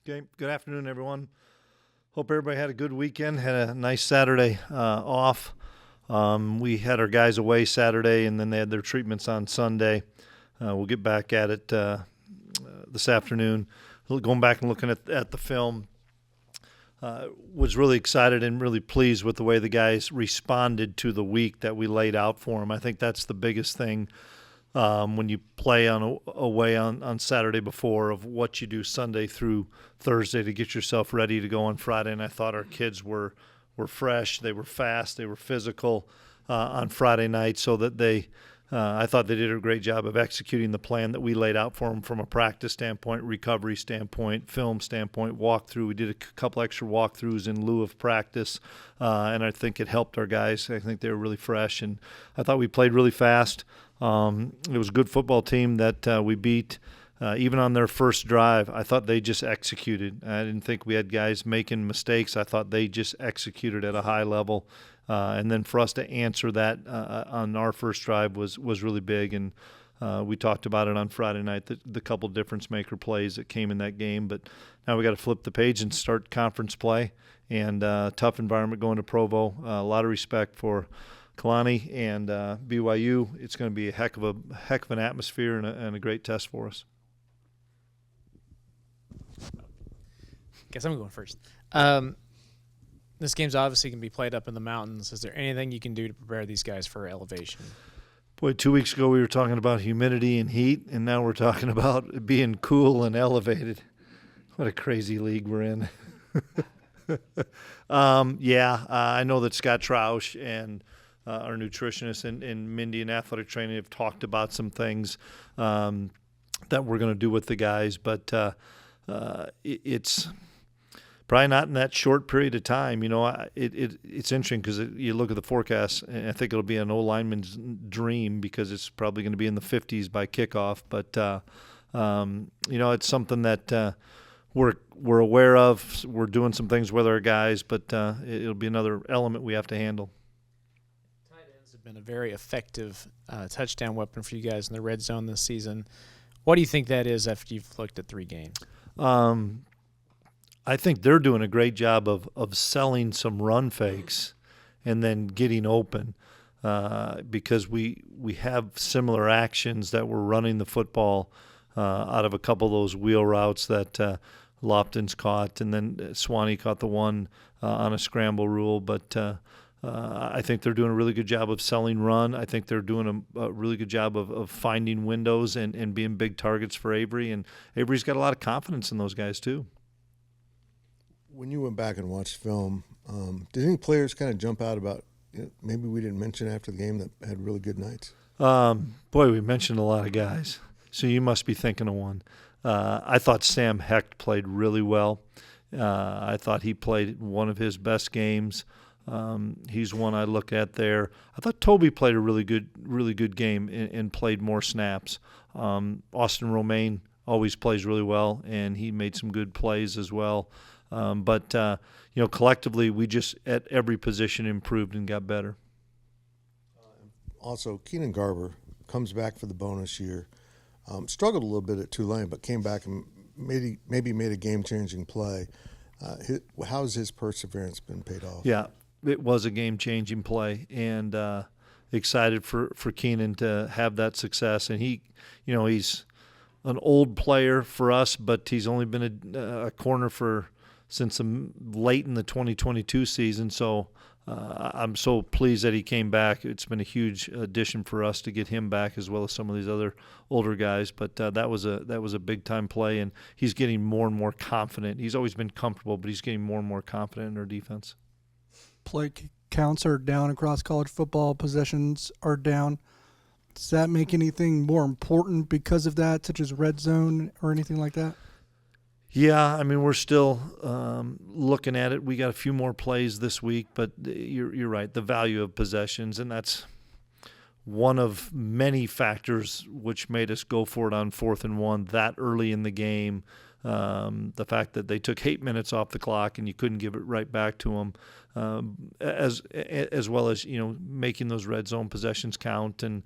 Okay, good afternoon, everyone. Hope everybody had a good weekend, had a nice Saturday off. We had our guys away Saturday, and then they had their treatments on Sunday. We'll get back at it this afternoon. Going back and looking at the film, was really excited and really pleased with the way the guys responded to the week that we laid out for them. I think that's the biggest thing when you play away on Saturday before, of what you do Sunday through Thursday to get yourself ready to go on Friday. And I thought our kids were fresh, they were fast, they were physical on Friday night, so that I thought they did a great job of executing the plan that we laid out for them from a practice standpoint, recovery standpoint, film standpoint, walkthrough. We did a couple extra walkthroughs in lieu of practice, and I think it helped our guys. I think they were really fresh, and I thought we played really fast. It was a good football team that we beat. Even on their first drive, I thought they just executed. I didn't think we had guys making mistakes. I thought they just executed at a high level. And then for us to answer that on our first drive was really big. And we talked about it on Friday night, the couple difference maker plays that came in that game. But now we got to flip the page and start conference play. And tough environment going to Provo. A lot of respect for Kalani and BYU. It's going to be a heck of an atmosphere and a great test for us. Guess I'm going first. This game's obviously going to be played up in the mountains. Is there anything you can do to prepare these guys for elevation? Boy, 2 weeks ago we were talking about humidity and heat, and now we're talking about being cool and elevated. What a crazy league we're in. I know that Scott Troush and our nutritionist and Mindy in athletic training have talked about some things that we're going to do with the guys, but it's probably not in that short period of time. You know, it's interesting because you look at the forecast, and I think it'll be an old lineman's dream because it's probably going to be in the 50s by kickoff. But you know, it's something that we're aware of. We're doing some things with our guys, but it'll be another element we have to handle. Tight ends have been a very effective touchdown weapon for you guys in the red zone this season. What do you think that is after you've looked at 3 games? I think they're doing a great job of selling some run fakes and then getting open because we have similar actions that we're running the football out of a couple of those wheel routes that Lofton's caught, and then Swanee caught the one on a scramble rule. But I think they're doing a really good job of selling run. I think they're doing a really good job of finding windows and being big targets for Avery. And Avery's got a lot of confidence in those guys too. When you went back and watched film, did any players kind of jump out about maybe we didn't mention after the game that had really good nights? Boy, we mentioned a lot of guys, so you must be thinking of one. I thought Sam Hecht played really well. I thought he played one of his best games. He's one I look at there. I thought Toby played a really good game and played more snaps. Austin Romaine always plays really well, and he made some good plays as well. But you know, collectively, we just at every position improved and got better. Also, Keenan Garber comes back for the bonus year. Struggled a little bit at Tulane, but came back and maybe made a game-changing play. How's his perseverance been paid off? Yeah, it was a game-changing play, and excited for Keenan to have that success. And he's an old player for us, but he's only been a corner since late in the 2022 season. So I'm so pleased that he came back. It's been a huge addition for us to get him back, as well as some of these other older guys. But that was a big time play, and he's getting more and more confident. He's always been comfortable, but he's getting more and more confident in our defense. Play counts are down across college football. Possessions are down. Does that make anything more important because of that, such as red zone or anything like that? Yeah, I mean, we're still looking at it. We got a few more plays this week, but you're right. The value of possessions, and that's one of many factors which made us go for it on 4th and 1 that early in the game. The fact that they took 8 minutes off the clock and you couldn't give it right back to them, as well as making those red zone possessions count. And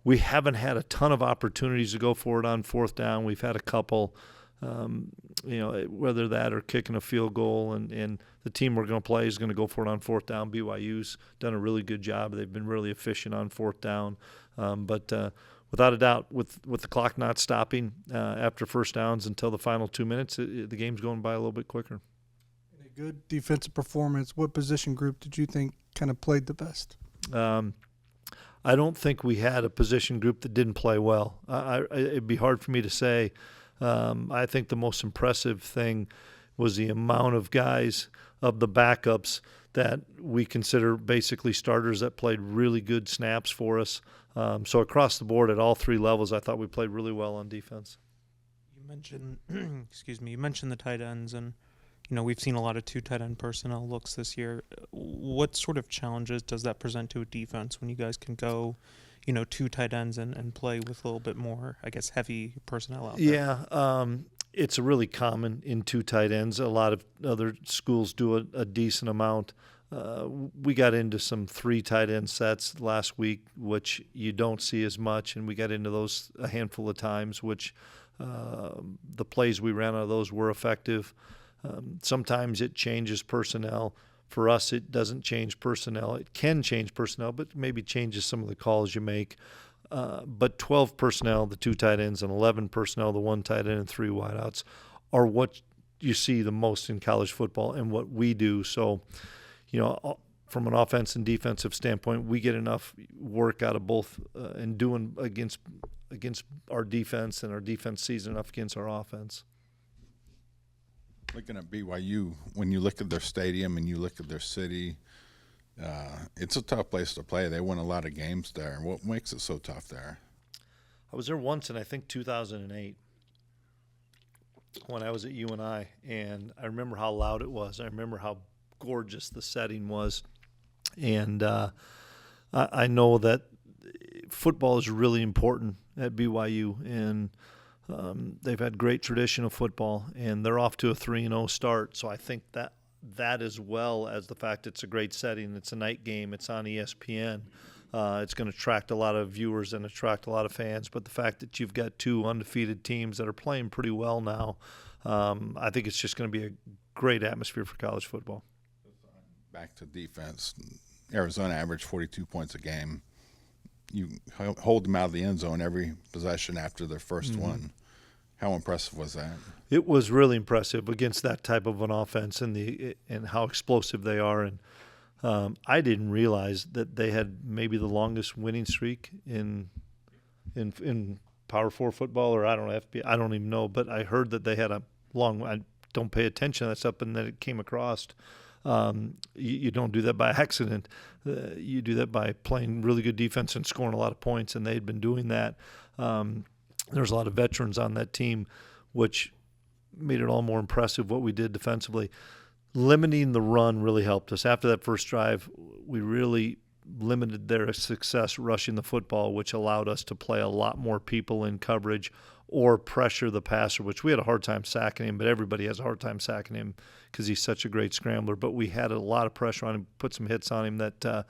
we haven't had a ton of opportunities to go for it on 4th down. We've had a couple. whether that or kicking a field goal, and the team we're going to play is going to go for it on fourth down. BYU's done a really good job. They've been really efficient on fourth down. But without a doubt, with the clock not stopping after first downs until the final 2 minutes, the game's going by a little bit quicker. A good defensive performance. What position group did you think kind of played the best? I don't think we had a position group that didn't play well. It'd be hard for me to say. I think the most impressive thing was the amount of guys of the backups that we consider basically starters that played really good snaps for us. So across the board at all three levels, I thought we played really well on defense. You mentioned, you mentioned the tight ends, and we've seen a lot of 2 tight end personnel looks this year. What sort of challenges does that present to a defense when you guys can go, 2 tight ends and play with a little bit more, I guess, heavy personnel out there? Yeah, it's really common in 2 tight ends. A lot of other schools do a decent amount. We got into some 3 tight end sets last week, which you don't see as much, and we got into those a handful of times, which the plays we ran out of those were effective. Sometimes it changes personnel. For us, it doesn't change personnel. It can change personnel, but maybe changes some of the calls you make. But 12 personnel, the 2 tight ends, and 11 personnel, the 1 tight end and 3 wideouts, are what you see the most in college football and what we do. So, from an offense and defensive standpoint, we get enough work out of both and doing against our defense, and our defense sees enough against our offense. Looking at BYU, when you look at their stadium and you look at their city, it's a tough place to play. They win a lot of games there. What makes it so tough there? I was there once in, I think, 2008 when I was at UNI, and I remember how loud it was. I remember how gorgeous the setting was. And I know that football is really important at BYU, and they've had great tradition of football, and they're off to a 3-0 start. So I think that as well as the fact it's a great setting, it's a night game, it's on ESPN, it's going to attract a lot of viewers and attract a lot of fans. But the fact that you've got 2 undefeated teams that are playing pretty well now, I think it's just going to be a great atmosphere for college football. Back to defense, Arizona averaged 42 points a game. You hold them out of the end zone every possession after their first one. How impressive was that? It was really impressive against that type of an offense and how explosive they are. And I didn't realize that they had maybe the longest winning streak in Power 4 football, or I don't know, I don't even know. But I heard that they had a long. I don't pay attention to that stuff, and then it came across. You don't do that by accident. You do that by playing really good defense and scoring a lot of points, and they'd been doing that. There's a lot of veterans on that team, which made it all more impressive what we did defensively. Limiting the run really helped us. After that first drive, we really limited their success rushing the football, which allowed us to play a lot more people in coverage or pressure the passer, which we had a hard time sacking him, but everybody has a hard time sacking him because he's such a great scrambler. But we had a lot of pressure on him, put some hits on him that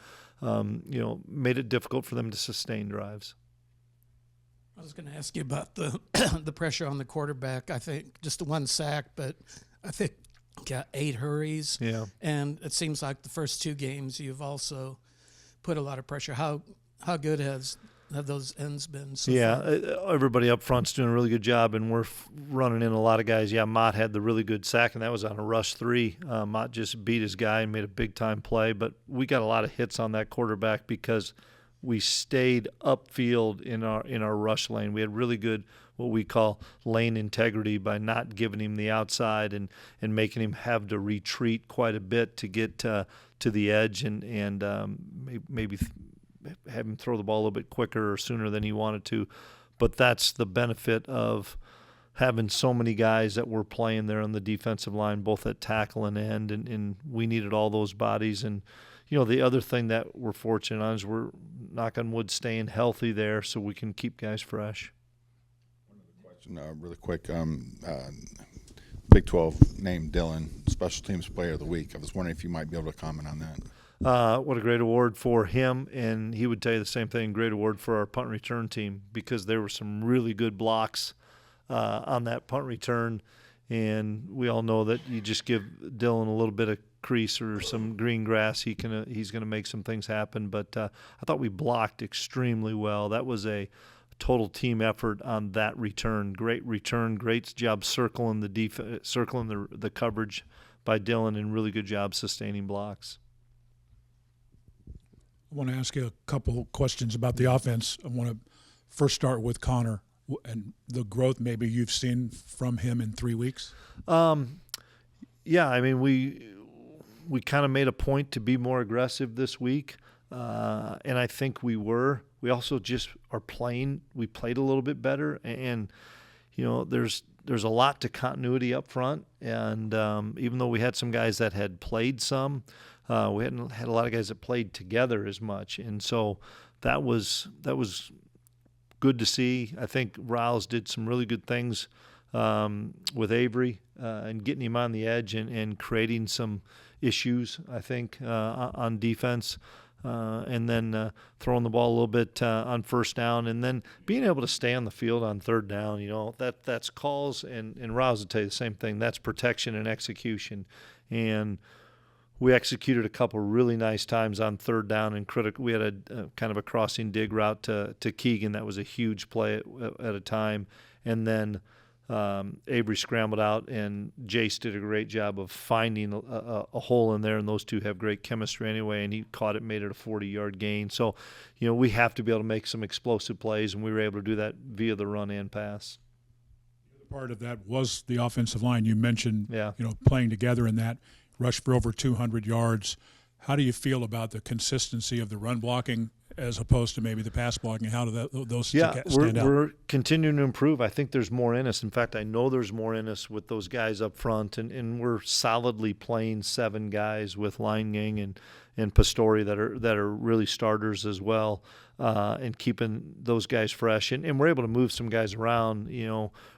made it difficult for them to sustain drives. I was going to ask you about the the pressure on the quarterback. I think just the 1 sack, but I think got 8 hurries. Yeah. And it seems like the first 2 games you've also put a lot of pressure. How good have those ends been so far? Everybody up front's doing a really good job, and we're running in a lot of guys. Yeah, Mott had the really good sack, and that was on a rush 3. Mott just beat his guy and made a big-time play, but we got a lot of hits on that quarterback because we stayed upfield in our rush lane. We had really good what we call lane integrity by not giving him the outside and making him have to retreat quite a bit to get to the edge and maybe have him throw the ball a little bit quicker or sooner than he wanted to. But that's the benefit of having so many guys that were playing there on the defensive line, both at tackle and end, and we needed all those bodies. And the other thing that we're fortunate on is we're, knock on wood, staying healthy there so we can keep guys fresh. One other question, really quick. Big 12 named Dylan Special Teams Player of the Week. I was wondering if you might be able to comment on that. What a great award for him, and he would tell you the same thing, great award for our punt return team, because there were some really good blocks on that punt return. And we all know that you just give Dylan a little bit of crease or some green grass, he's going to make some things happen. But I thought we blocked extremely well. That was a total team effort on that return. Great return, great job circling the coverage by Dylan, and really good job sustaining blocks. I want to ask you a couple questions about the offense. I want to first start with Connor and the growth maybe you've seen from him in 3 weeks. Yeah, I mean, we kind of made a point to be more aggressive this week, and I think we were. We also just are playing. We played a little bit better, and there's a lot to continuity up front. And even though we had some guys that had played some, we hadn't had a lot of guys that played together as much, and so that was good to see. I think Riles did some really good things with Avery and getting him on the edge and creating some issues, I think, on defense. And then throwing the ball a little bit on first down, and then being able to stay on the field on third down. That's calls, and Riles will tell you the same thing. That's protection and execution. And we executed a couple really nice times on third down and critical. We had a kind of a crossing dig route to Keegan. That was a huge play at a time. And then Avery scrambled out, and Jace did a great job of finding a hole in there, and those two have great chemistry anyway, and he caught it, made it a 40-yard gain. So, we have to be able to make some explosive plays, and we were able to do that via the run and pass. Part of that was the offensive line. You mentioned, Yeah. Playing together in that. Rushed for over 200 yards. How do you feel about the consistency of the run blocking as opposed to maybe the pass blocking? How do those stand out? We're continuing to improve. I think there's more in us. In fact, I know there's more in us with those guys up front, and we're solidly playing 7 guys with Linegang and Pastore that are really starters as well, and keeping those guys fresh. And we're able to move some guys around.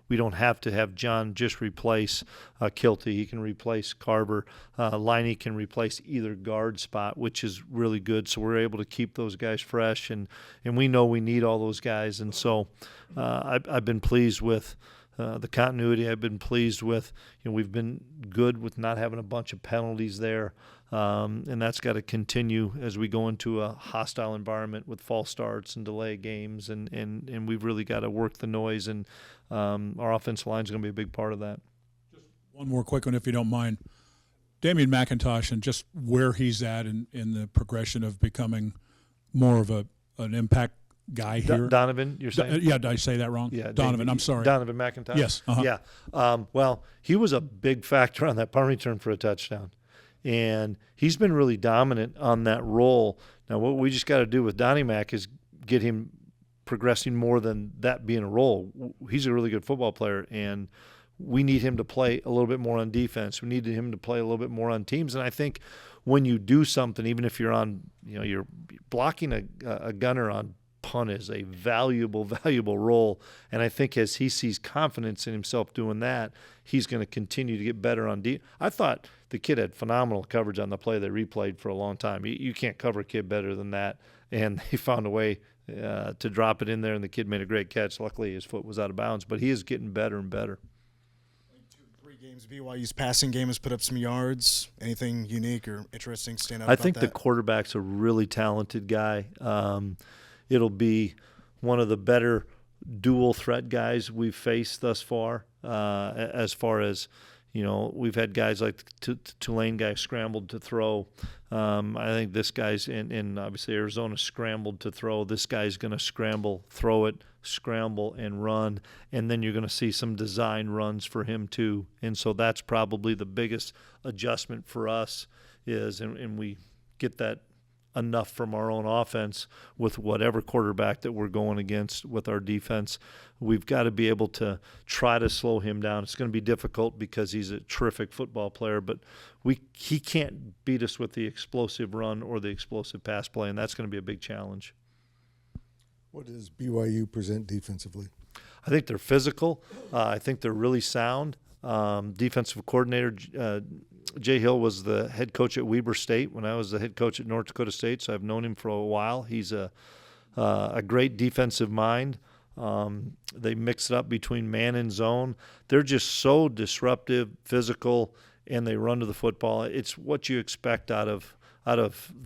We don't have to have John just replace Kilty. He can replace Garber. Liney can replace either guard spot, which is really good. So we're able to keep those guys fresh, and we know we need all those guys. And so I've been pleased with the continuity. I've been pleased with, we've been good with not having a bunch of penalties there. And that's got to continue as we go into a hostile environment with false starts and delay games. And we've really got to work the noise, and our offensive line is going to be a big part of that. Just one more quick one, if you don't mind. Damian McIntosh and just where he's at in the progression of becoming more of an impact guy here. Donovan, you're saying? Yeah, did I say that wrong? Yeah, Donovan, I'm sorry. Donovan McIntyre? Yes. Uh-huh. Yeah. Well, he was a big factor on that punt return for a touchdown. And he's been really dominant on that role. Now, what we just got to do with Donnie Mac is get him progressing more than that being a role. He's a really good football player, and we need him to play a little bit more on defense. We need him to play a little bit more on teams. And I think when you do something, even if you're on, you're blocking a gunner on punt is a valuable role. And I think as he sees confidence in himself doing that, he's going to continue to get better on D. I thought the kid had phenomenal coverage on the play they replayed for a long time. You can't cover a kid better than that. And they found a way to drop it in there, and the kid made a great catch. Luckily, his foot was out of bounds, but he is getting better and better. 3 games, BYU's passing game has put up some yards. Anything unique or interesting stand out I about think the that? quarterback's a really talented guy. It'll be one of the better dual threat guys we've faced thus far. As far as, we've had guys like Tulane guy scrambled to throw. I think this guy's in obviously Arizona scrambled to throw. This guy's going to scramble, throw it, scramble, and run. And then you're going to see some design runs for him too. And so that's probably the biggest adjustment for us is, and we get that enough from our own offense with whatever quarterback that we're going against with our defense. We've got to be able to try to slow him down. It's going to be difficult because he's a terrific football player, but he can't beat us with the explosive run or the explosive pass play, and that's going to be a big challenge. What does BYU present defensively? I think they're physical. I think they're really sound. Defensive coordinator Jay Hill was the head coach at Weber State when I was the head coach at North Dakota State, so I've known him for a while. He's a great defensive mind. They mix it up between man and zone. They're just so disruptive, physical, and they run to the football. It's what you expect out of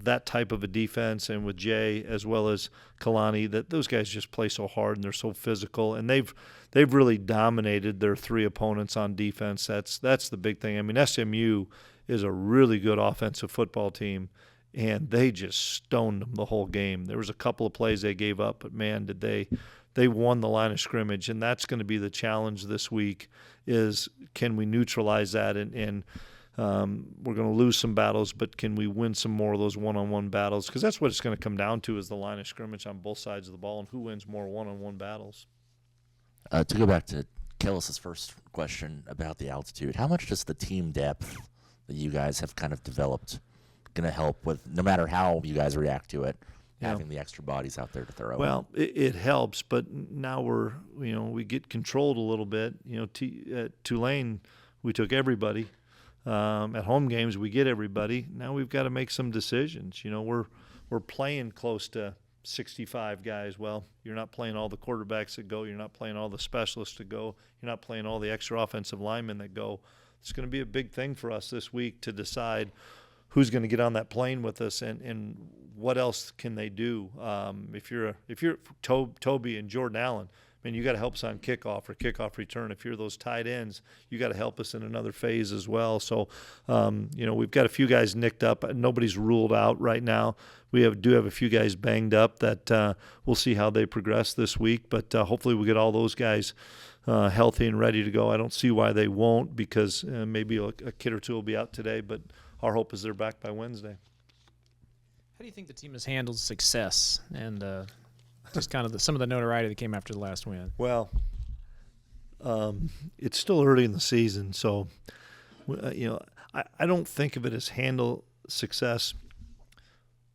that type of a defense, and with Jay as well as Kalani, that those guys just play so hard and they're so physical, and they've really dominated their three opponents on defense. That's the big thing. I mean, SMU is a really good offensive football team, and they just stoned them the whole game. There was a couple of plays they gave up, but man, did they won the line of scrimmage, and that's going to be the challenge this week is can we neutralize that, and we're going to lose some battles, but can we win some more of those one-on-one battles? Because that's what it's going to come down to is the line of scrimmage on both sides of the ball and who wins more one-on-one battles. To go back to Kellis's first question about the altitude, how much does the team depth that you guys have kind of developed going to help with, no matter how you guys react to it, having the extra bodies out there to throw? Well, it helps, but now we get controlled a little bit. At Tulane, we took everybody. At home games, we get everybody. Now we've got to make some decisions. We're playing close to 65 guys. Well, you're not playing all the quarterbacks that go. You're not playing all the specialists that go. You're not playing all the extra offensive linemen that go. It's going to be a big thing for us this week to decide who's going to get on that plane with us and what else can they do. If you're Toby and Jordan Allen, man, you got to help us on kickoff or kickoff return. If you're those tight ends, you got to help us in another phase as well. So, we've got a few guys nicked up. Nobody's ruled out right now. We do have a few guys banged up that we'll see how they progress this week. But hopefully we get all those guys healthy and ready to go. I don't see why they won't, because maybe a kid or two will be out today. But our hope is they're back by Wednesday. How do you think the team has handled success and just kind of some of the notoriety that came after the last win? Well, it's still early in the season, so I don't think of it as handle success.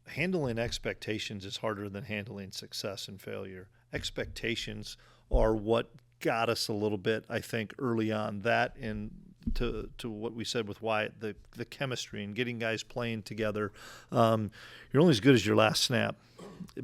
Handling expectations is harder than handling success and failure. Expectations are what got us a little bit, I think, early on. That and to what we said with Wyatt, the chemistry and getting guys playing together. You're only as good as your last snap,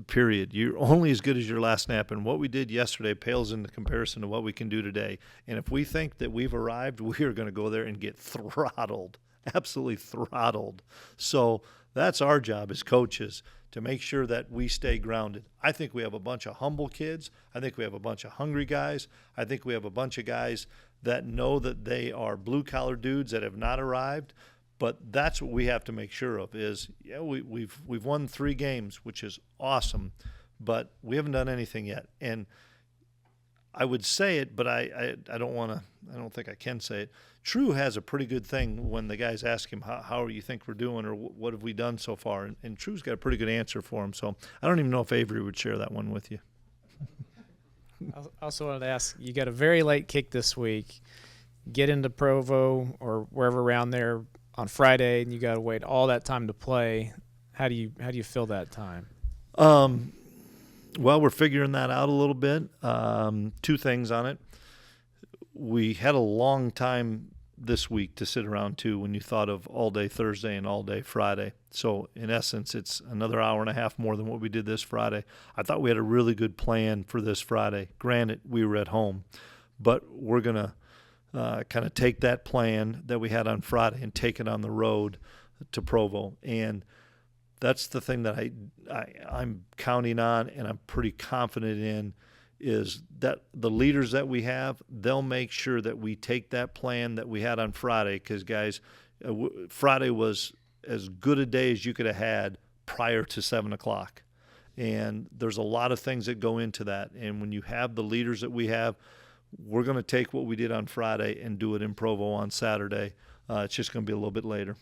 period. You're only as good as your last snap, and what we did yesterday pales into comparison to what we can do today. And if we think that we've arrived, we are going to go there and get throttled, absolutely throttled. So that's our job as coaches, to make sure that we stay grounded. I think we have a bunch of humble kids. I think we have a bunch of hungry guys. I think we have a bunch of guys that know that they are blue-collar dudes that have not arrived. But that's what we have to make sure of is, we've won 3 games, which is awesome, but we haven't done anything yet. And I would say it, but I don't think I can say it. True has a pretty good thing when the guys ask him, how do you think we're doing, or what have we done so far? And True's got a pretty good answer for him. So I don't even know if Avery would share that one with you. I also wanted to ask, you got a very late kick this week. Get into Provo or wherever around there on Friday, and you got to wait all that time to play. How do you fill that time? Well, we're figuring that out a little bit. 2 things on it. We had a long time this week to sit around too when you thought of all day Thursday and all day Friday. So in essence, it's another hour and a half more than what we did this Friday. I thought we had a really good plan for this Friday. Granted, we were at home, but we're going to kind of take that plan that we had on Friday and take it on the road to Provo. And that's the thing that I'm counting on and I'm pretty confident in, is that the leaders that we have, they'll make sure that we take that plan that we had on Friday, because, guys, Friday was as good a day as you could have had prior to 7 o'clock. And there's a lot of things that go into that. And when you have the leaders that we have, we're going to take what we did on Friday and do it in Provo on Saturday. It's just going to be a little bit later.